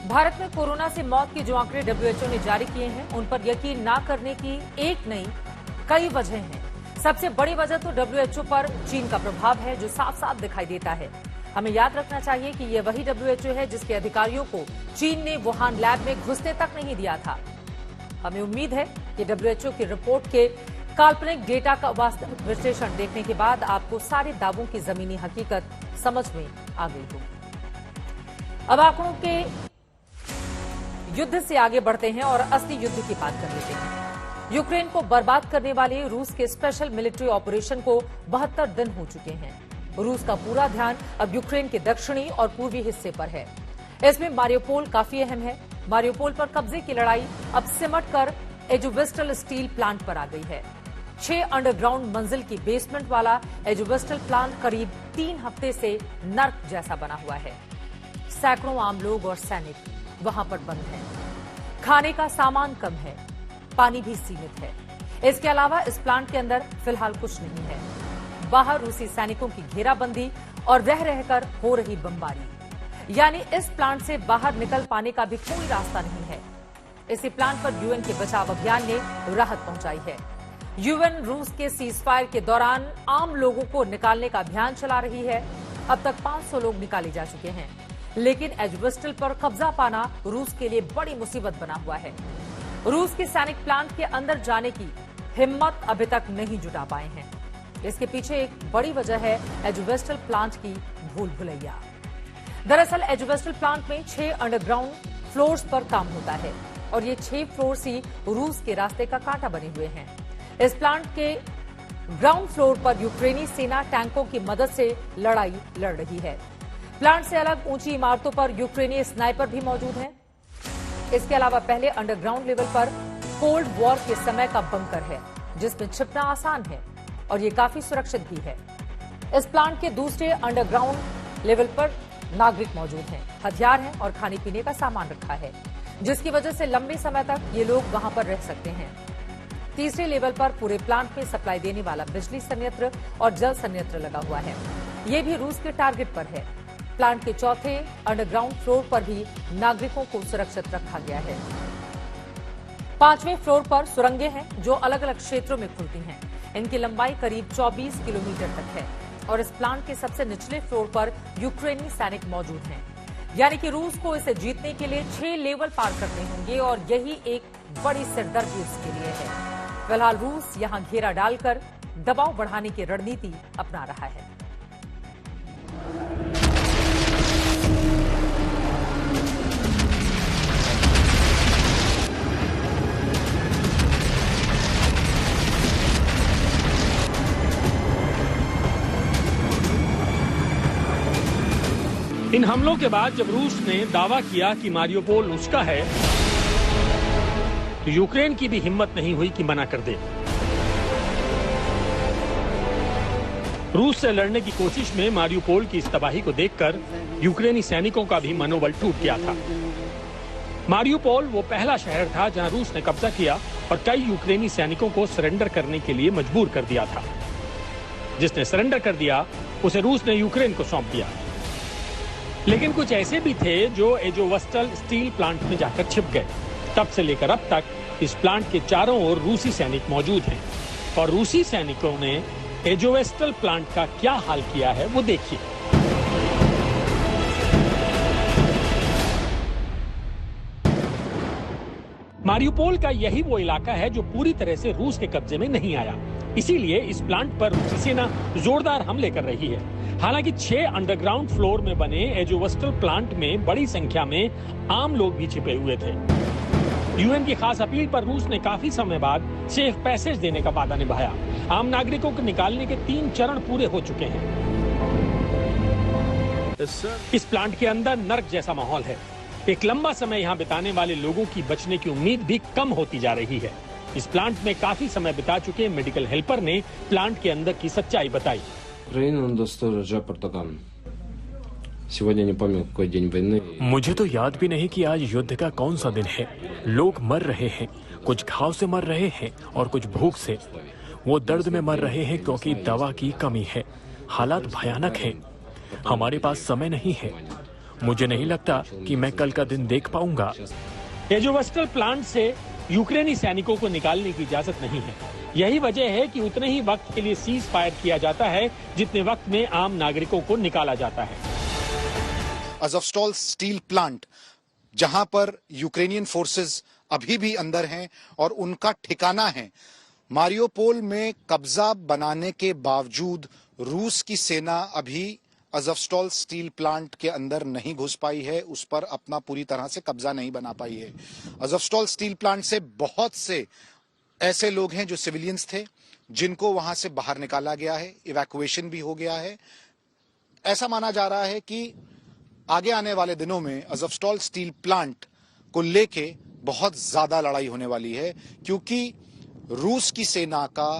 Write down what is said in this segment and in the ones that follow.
भारत में कोरोना से मौत के जो आंकड़े WHO ने जारी किए हैं, उन पर यकीन ना करने की एक नहीं कई वजह हैं। सबसे बड़ी वजह तो WHO पर चीन का प्रभाव है, जो साफ साफ दिखाई देता है। हमें याद रखना चाहिए कि ये वही WHO है जिसके अधिकारियों को चीन ने वुहान लैब में घुसने तक नहीं दिया था। हमें उम्मीद है कि WHO की रिपोर्ट के काल्पनिक डेटा का वास्तविक विश्लेषण देखने के बाद आपको सारे दावों की जमीनी हकीकत समझ में आ गई होगी। अब आंकड़ों के युद्ध से आगे बढ़ते हैं और असली युद्ध की बात कर लेते हैं। यूक्रेन को बर्बाद करने वाले रूस के स्पेशल मिलिट्री ऑपरेशन को 72 दिन हो चुके हैं। रूस का पूरा ध्यान अब यूक्रेन के दक्षिणी और पूर्वी हिस्से पर है। इसमें मारियोपोल काफी अहम है। मारियोपोल पर कब्जे की लड़ाई अब सिमट कर एजोवेस्टल स्टील प्लांट पर आ गई है। 6 अंडरग्राउंड मंजिल की बेसमेंट वाला एजोवेस्टल प्लांट करीब 3 हफ्ते से नर्क जैसा बना हुआ है। सैकड़ों आम लोग और सैनिक वहां पर बंद हैं। खाने का सामान कम है, पानी भी सीमित है। इसके अलावा इस प्लांट के अंदर फिलहाल कुछ नहीं है। बाहर रूसी सैनिकों की घेराबंदी और रह रहकर हो रही बमबारी, यानी इस प्लांट से बाहर निकल पाने का भी कोई रास्ता नहीं है। इसी प्लांट पर यूएन के बचाव अभियान ने राहत पहुंचाई है। यूएन रूस के सीजफायर के दौरान आम लोगों को निकालने का अभियान चला रही है। अब तक 500 लोग निकाले जा चुके हैं, लेकिन एजोवेस्टल पर कब्जा पाना रूस के लिए बड़ी मुसीबत बना हुआ है। रूस के सैनिक प्लांट के अंदर जाने की हिम्मत अभी तक नहीं जुटा पाए हैं। इसके पीछे एक बड़ी वजह है एजोवेस्टल प्लांट की भूल भुलैया। दरअसल एजोवेस्टल प्लांट में 6 अंडरग्राउंड फ्लोर्स पर काम होता है और ये 6 फ्लोर्स ही रूस के रास्ते का कांटा बने हुए हैं। इस प्लांट के ग्राउंड फ्लोर पर यूक्रेनी सेना टैंकों की मदद से लड़ाई लड़ रही है। प्लांट से अलग ऊंची इमारतों पर यूक्रेनी स्नाइपर भी मौजूद हैं। इसके अलावा पहले अंडरग्राउंड लेवल पर कोल्ड वॉर के समय का बंकर है, जिसमें छिपना आसान है और ये काफी सुरक्षित भी है। इस प्लांट के दूसरे अंडरग्राउंड लेवल पर नागरिक मौजूद हैं, हथियार हैं और खाने पीने का सामान रखा है, जिसकी वजह से लंबे समय तक ये लोग वहां पर रह सकते हैं। तीसरे लेवल पर पूरे प्लांट में सप्लाई देने वाला बिजली संयंत्र और जल संयंत्र लगा हुआ है। ये भी रूस के टारगेट पर है। प्लांट के चौथे अंडरग्राउंड फ्लोर पर भी नागरिकों को सुरक्षित रखा गया है। 5वें फ्लोर पर सुरंगें हैं जो अलग अलग क्षेत्रों में खुलती हैं। इनकी लंबाई करीब 24 किलोमीटर तक है और इस प्लांट के सबसे निचले फ्लोर पर यूक्रेनी सैनिक मौजूद हैं। यानी कि रूस को इसे जीतने के लिए 6 लेवल पार करने होंगे और यही एक बड़ी सिरदर्दी इसके लिए है। फिलहाल रूस यहां घेरा डालकर दबाव बढ़ाने की रणनीति अपना रहा है। इन हमलों के बाद जब रूस ने दावा किया कि मारियोपोल उसका है, तो यूक्रेन की भी हिम्मत नहीं हुई कि मना कर दे। रूस से लड़ने की कोशिश में मारियोपोल की इस तबाही को देखकर यूक्रेनी सैनिकों का भी मनोबल टूट गया था। मारियोपोल वो पहला शहर था जहां रूस ने कब्जा किया और कई यूक्रेनी सैनिकों को सरेंडर करने के लिए मजबूर कर दिया था। जिसने सरेंडर कर दिया उसे रूस ने यूक्रेन को सौंप दिया। लेकिन कुछ ऐसे भी थे जो एजोवेस्टल स्टील प्लांट में जाकर छिप गए। तब से लेकर अब तक इस प्लांट के चारों ओर रूसी सैनिक मौजूद हैं और रूसी सैनिकों ने एजोवेस्टल प्लांट का क्या हाल किया है वो देखिए। मारियोपोल का यही वो इलाका है जो पूरी तरह से रूस के कब्जे में नहीं आया। इसीलिए इस प्लांट पर रूसी सेना जोरदार हमले कर रही है। हालांकि 6 अंडरग्राउंड फ्लोर में बने एजोवेस्टल प्लांट में बड़ी संख्या में आम लोग भी छिपे हुए थे। यूएन की खास अपील पर रूस ने काफी समय बाद सेफ पैसेज देने का वादा निभाया। आम नागरिकों को निकालने के 3 चरण पूरे हो चुके हैं। इस प्लांट के अंदर नर्क जैसा माहौल है। एक लंबा समय यहाँ बिताने वाले लोगों की बचने की उम्मीद भी कम होती जा रही है। इस प्लांट में काफी समय बिता चुके मेडिकल हेल्पर ने प्लांट के अंदर की सच्चाई बताई। मुझे तो याद भी नहीं कि आज युद्ध का कौन सा दिन है। लोग मर रहे हैं, कुछ घाव से मर रहे हैं और कुछ भूख से। वो दर्द में मर रहे हैं क्योंकि दवा की कमी है। हालात भयानक हैं। हमारे पास समय नहीं है। मुझे नहीं लगता कि मैं कल का दिन देख पाऊंगा। एजोवेस्टल प्लांट से यूक्रेनी सैनिकों को निकालने की इजाजत नहीं है। यही वजह है कि उतने ही वक्त के लिए सीज फायर किया जाता है जितने वक्त में आम नागरिकों को निकाला जाता है। अज़ोवस्टॉल स्टील प्लांट, जहां पर यूक्रेनियन फोर्सेस अभी भी अंदर हैं और उनका ठिकाना है, मारियोपोल में कब्जा बनाने के बावजूद रूस की सेना अभी अज़ोवस्टॉल स्टील प्लांट के अंदर नहीं घुस पाई है, उस पर अपना पूरी तरह से कब्जा नहीं बना पाई है। अज़ोवस्टॉल स्टील प्लांट से बहुत से ऐसे लोग हैं जो सिविलियंस थे, जिनको वहां से बाहर निकाला गया है, इवैक्यूएशन भी हो गया है। ऐसा माना जा रहा है कि आगे आने वाले दिनों में अज़ोवस्टॉल स्टील प्लांट को लेके बहुत ज्यादा लड़ाई होने वाली है, क्योंकि रूस की सेना का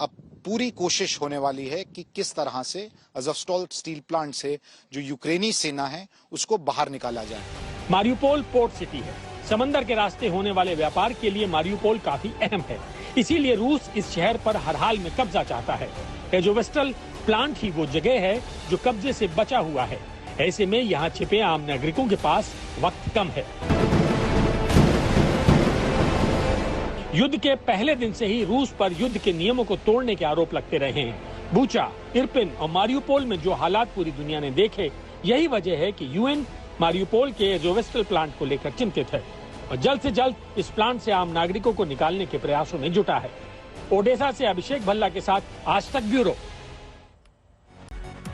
अब पूरी कोशिश होने वाली है कि किस तरह से अज़ोवस्टॉल स्टील प्लांट से जो यूक्रेनी सेना है उसको बाहर निकाला जाए। मारियोपोल पोर्ट सिटी है। समंदर के रास्ते होने वाले व्यापार के लिए मारियोपोल काफी अहम है, इसीलिए रूस इस शहर पर हर हाल में कब्जा चाहता है। एजोवेस्टल प्लांट ही वो जगह है जो कब्जे से बचा हुआ है। ऐसे में यहाँ छिपे आम नागरिकों के पास वक्त कम है। युद्ध के पहले दिन से ही रूस पर युद्ध के नियमों को तोड़ने के आरोप लगते रहे हैं। बूचा, इरपिन और मारियोपोल में जो हालात पूरी दुनिया ने देखे, यही वजह है कि यूएन मारियोपोल के एजोवेस्टल प्लांट को लेकर चिंतित है और जल्द से जल्द इस प्लांट से आम नागरिकों को निकालने के प्रयासों में जुटा है। ओडेसा से अभिषेक भल्ला के साथ आज तक ब्यूरो।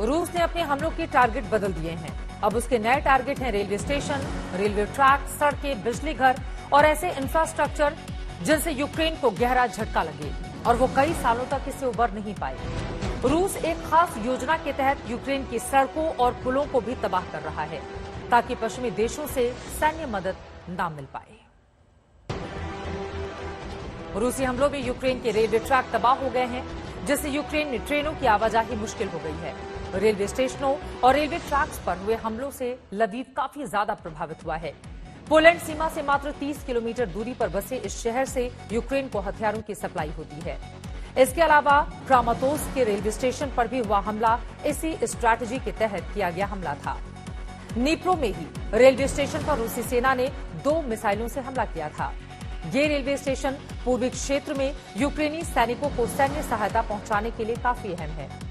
रूस ने अपने हमलों के टारगेट बदल दिए हैं। अब उसके नए टारगेट हैं रेलवे स्टेशन, रेलवे ट्रैक, सड़कें, बिजली घर और ऐसे इंफ्रास्ट्रक्चर जिनसे यूक्रेन को गहरा झटका लगे और वो कई सालों तक इससे उबर नहीं पाए। रूस एक खास योजना के तहत यूक्रेन की सड़कों और पुलों को भी तबाह कर रहा है ताकि पश्चिमी देशों से सैन्य मदद न मिल पाए। रूसी हमलों में यूक्रेन के रेलवे ट्रैक तबाह हो गए हैं, जिससे यूक्रेन में ट्रेनों की आवाजाही मुश्किल हो गई है। रेलवे स्टेशनों और रेलवे ट्रैक्स पर हुए हमलों से लवीव काफी ज्यादा प्रभावित हुआ है। पोलैंड सीमा से मात्र 30 किलोमीटर दूरी पर बसे इस शहर से यूक्रेन को हथियारों की सप्लाई होती है। इसके अलावा क्रामातोर्स्क के रेलवे स्टेशन पर भी हुआ हमला इसी स्ट्रैटेजी के तहत किया गया हमला था। नीप्रो में ही रेलवे स्टेशन पर रूसी सेना ने 2 मिसाइलों से हमला किया था। ये रेलवे स्टेशन पूर्वी क्षेत्र में यूक्रेनी सैनिकों को सैन्य सहायता पहुंचाने के लिए काफी अहम है।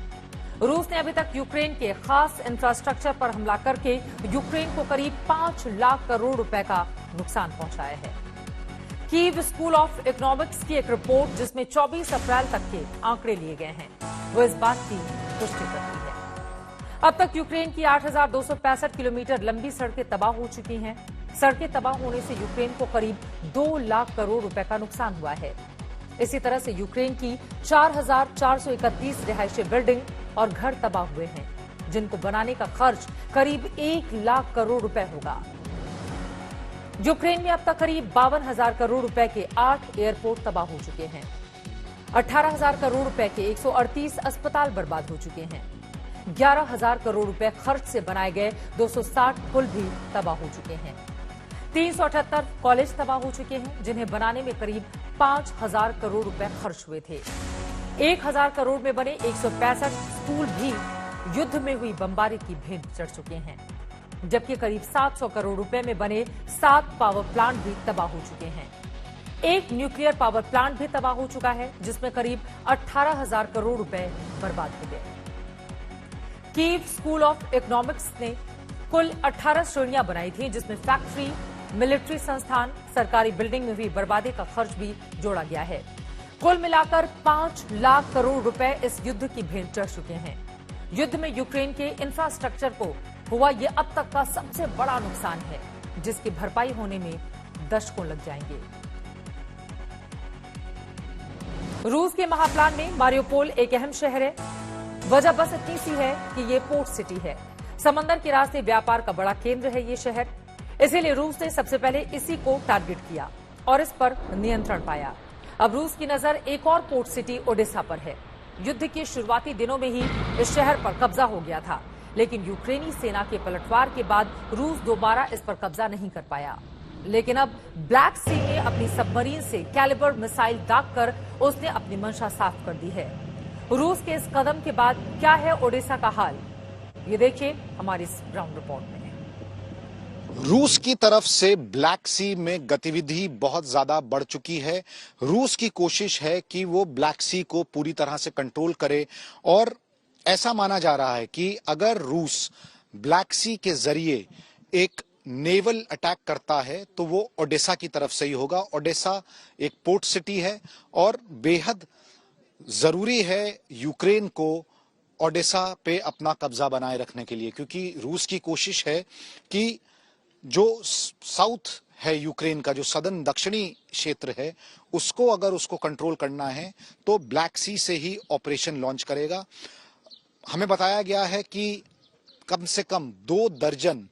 रूस ने अभी तक यूक्रेन के खास इंफ्रास्ट्रक्चर पर हमला करके यूक्रेन को करीब 5 लाख करोड़ रुपए का नुकसान पहुंचाया है। कीव स्कूल ऑफ इकोनॉमिक्स की एक रिपोर्ट जिसमें 24 अप्रैल तक के आंकड़े लिए गए हैं, वो इस बात की पुष्टि करती है। अब तक यूक्रेन की 8,265 किलोमीटर लंबी सड़कें तबाह हो चुकी हैं। सड़कें तबाह होने से यूक्रेन को करीब 2 लाख करोड़ रुपए का नुकसान हुआ है। इसी तरह से यूक्रेन की 4,431 रिहायशी बिल्डिंग और घर तबाह हुए हैं, जिनको बनाने का खर्च करीब 1 लाख करोड़ रुपए होगा। यूक्रेन में अब तक करीब 52,000 करोड़ रुपए के 8 एयरपोर्ट तबाह हो चुके हैं। 18,000 करोड़ रुपए के 138 अस्पताल बर्बाद हो चुके हैं। 11,000 करोड़ रुपए खर्च से बनाए गए 260 पुल भी तबाह हो चुके हैं। 378 कॉलेज तबाह हो चुके हैं, जिन्हें बनाने में करीब 5,000 करोड़ रुपए खर्च हुए थे। 1,000 करोड़ में बने 165 स्कूल भी युद्ध में हुई बमबारी की भेंट चढ़ चुके हैं, जबकि करीब 700 करोड़ रुपए में बने 7 पावर प्लांट भी तबाह हो चुके हैं। एक न्यूक्लियर पावर प्लांट भी तबाह हो चुका है, जिसमें करीब 18,000 करोड़ रुपए बर्बाद हो गए। कीव स्कूल ऑफ इकोनॉमिक्स ने कुल 18 श्रेणियां बनाई थी, जिसमें फैक्ट्री, मिलिट्री संस्थान, सरकारी बिल्डिंग में हुई बर्बादी का खर्च भी जोड़ा गया है। कुल मिलाकर 5 लाख करोड़ रुपए इस युद्ध की भेंट चढ़ चुके हैं। युद्ध में यूक्रेन के इंफ्रास्ट्रक्चर को हुआ ये अब तक का सबसे बड़ा नुकसान है, जिसकी भरपाई होने में दशकों लग जाएंगे। रूस के महाप्लान में मारियोपोल एक अहम शहर है। वजह बस इतनी सी है कि ये पोर्ट सिटी है। समंदर के रास्ते व्यापार का बड़ा केंद्र है ये शहर, इसीलिए रूस ने सबसे पहले इसी को टारगेट किया और इस पर नियंत्रण पाया। अब रूस की नजर एक और पोर्ट सिटी ओडेसा पर है। युद्ध के शुरुआती दिनों में ही इस शहर पर कब्जा हो गया था, लेकिन यूक्रेनी सेना के पलटवार के बाद रूस दोबारा इस पर कब्जा नहीं कर पाया। लेकिन अब ब्लैक सी में अपनी सबमरीन से कैलिबर मिसाइल दागकर उसने अपनी मंशा साफ कर दी है। रूस के इस कदम के बाद क्या है ओडेसा का हाल, ये देखिए हमारी इस ग्राउंड रिपोर्ट में। रूस की तरफ से ब्लैक सी में गतिविधि बहुत ज्यादा बढ़ चुकी है। रूस की कोशिश है कि वो ब्लैक सी को पूरी तरह से कंट्रोल करे और ऐसा माना जा रहा है कि अगर रूस ब्लैक सी के जरिए एक नेवल अटैक करता है तो वो ओडेसा की तरफ से ही होगा। ओडेसा एक पोर्ट सिटी है और बेहद जरूरी है यूक्रेन को ओडेसा पे अपना कब्जा बनाए रखने के लिए, क्योंकि रूस की कोशिश है कि जो साउथ है यूक्रेन का, जो सदर्न दक्षिणी क्षेत्र है, उसको अगर उसको कंट्रोल करना है तो ब्लैक सी से ही ऑपरेशन लॉन्च करेगा। हमें बताया गया है कि कम से कम 2 दर्जन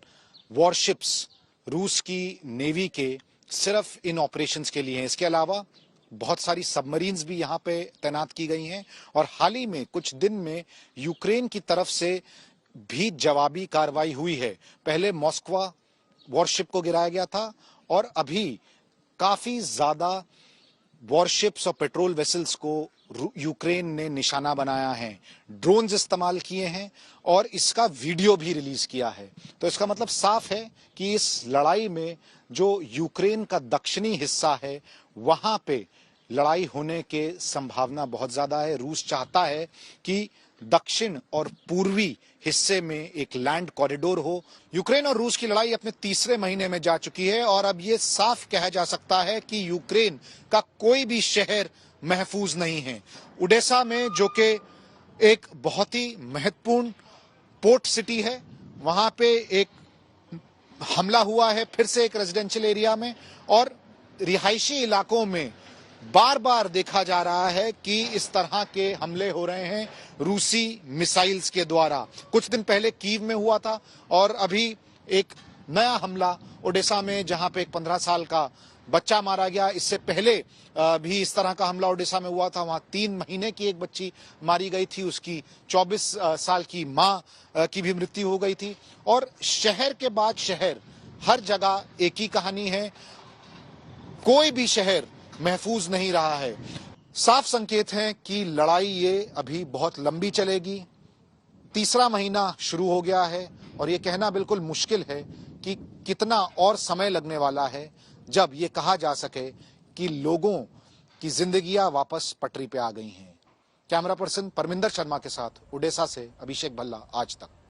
वॉरशिप्स रूस की नेवी के सिर्फ इन ऑपरेशंस के लिए हैं। इसके अलावा बहुत सारी सबमरीन्स भी यहां पे तैनात की गई हैं और हाल ही में कुछ दिन में यूक्रेन की तरफ से भी जवाबी कार्रवाई हुई है। पहले मॉस्को वॉरशिप को गिराया गया था और अभी काफी ज्यादा वॉरशिप्स और पेट्रोल वेसल्स को यूक्रेन ने निशाना बनाया है, ड्रोन्स इस्तेमाल किए हैं और इसका वीडियो भी रिलीज किया है। तो इसका मतलब साफ है कि इस लड़ाई में जो यूक्रेन का दक्षिणी हिस्सा है वहां पे लड़ाई होने के संभावना बहुत ज्यादा है। रूस चाहता है कि दक्षिण और पूर्वी हिस्से में एक लैंड कॉरिडोर हो। यूक्रेन और रूस की लड़ाई अपने तीसरे महीने में जा चुकी है और अब ये साफ कहा जा सकता है कि यूक्रेन का कोई भी शहर महफूज नहीं है। ओडेसा में, जो कि एक बहुत ही महत्वपूर्ण पोर्ट सिटी है, वहां पे एक हमला हुआ है फिर से एक रेजिडेंशियल एरिया में और रिहायशी इलाकों में बार बार देखा जा रहा है कि इस तरह के हमले हो रहे हैं रूसी मिसाइल्स के द्वारा। कुछ दिन पहले कीव में हुआ था और अभी एक नया हमला ओडेसा में, जहां पे एक 15 साल का बच्चा मारा गया। इससे पहले भी इस तरह का हमला ओडिशा में हुआ था, वहां 3 महीने की एक बच्ची मारी गई थी, उसकी 24 साल की मां की भी मृत्यु हो गई थी। और शहर के बाद शहर, हर जगह एक ही कहानी है, कोई भी शहर महफूज नहीं रहा है। साफ संकेत हैं कि लड़ाई ये अभी बहुत लंबी चलेगी। तीसरा महीना शुरू हो गया है और ये कहना बिल्कुल मुश्किल है कि कितना और समय लगने वाला है जब ये कहा जा सके कि लोगों की जिंदगियां वापस पटरी पे आ गई हैं। कैमरा पर्सन परमिंदर शर्मा के साथ ओडेसा से अभिषेक भल्ला, आज तक।